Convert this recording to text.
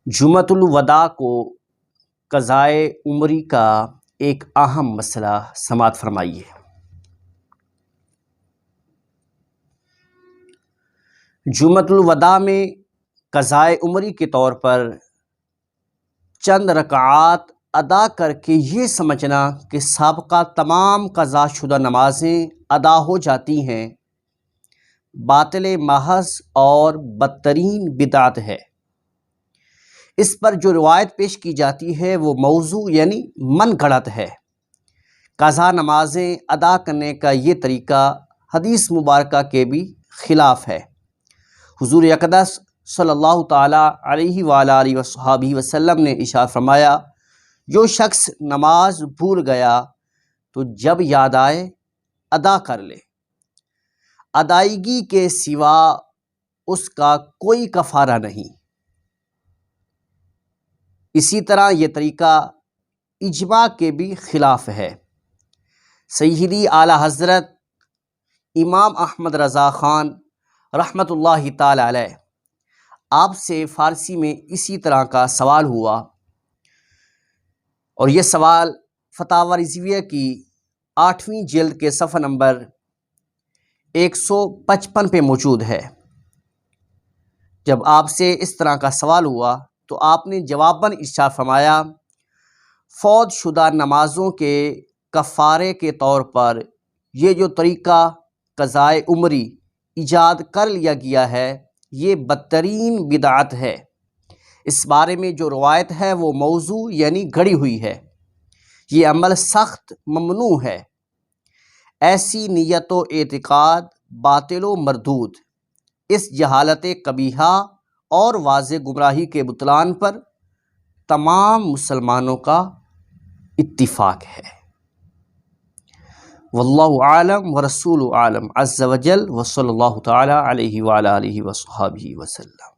جمعۃ الوداع کو قضائے عمری کا ایک اہم مسئلہ سماعت فرمائیے۔ جمعۃ الوداع میں قضائے عمری کے طور پر چند رکعات ادا کر کے یہ سمجھنا کہ سابقہ تمام قضا شدہ نمازیں ادا ہو جاتی ہیں، باطل محض اور بدترین بدعت ہے۔ اس پر جو روایت پیش کی جاتی ہے وہ موضوع یعنی من گھڑت ہے۔ قضا نمازیں ادا کرنے کا یہ طریقہ حدیث مبارکہ کے بھی خلاف ہے۔ حضور اقدس صلی اللہ تعالیٰ علیہ وآلہ وصحبہ وسلم نے ارشاد فرمایا، جو شخص نماز بھول گیا تو جب یاد آئے ادا کر لے، ادائیگی کے سوا اس کا کوئی کفارہ نہیں۔ اسی طرح یہ طریقہ اجماع کے بھی خلاف ہے۔ سیدی اعلیٰ حضرت امام احمد رضا خان رحمۃ اللہ تعالی علیہ، آپ سے فارسی میں اسی طرح کا سوال ہوا، اور یہ سوال فتاوی رضویہ کی 8ویں جلد کے صفحہ نمبر 155 پہ موجود ہے۔ جب آپ سے اس طرح کا سوال ہوا تو آپ نے جواباً ارشاد فرمایا، فوت شدہ نمازوں کے کفارے کے طور پر یہ جو طریقہ قضائے عمری ایجاد کر لیا گیا ہے یہ بدترین بدعت ہے۔ اس بارے میں جو روایت ہے وہ موضوع یعنی گھڑی ہوئی ہے۔ یہ عمل سخت ممنوع ہے۔ ایسی نیت و اعتقاد باطل و مردود۔ اس جہالت قبیحہ اور واضح گمراہی کے بطلان پر تمام مسلمانوں کا اتفاق ہے۔ واللہ اعلم ورسول اعلم عز وجل، وصلی اللہ تعالی علیہ وآلہ وصحبہ وسلم۔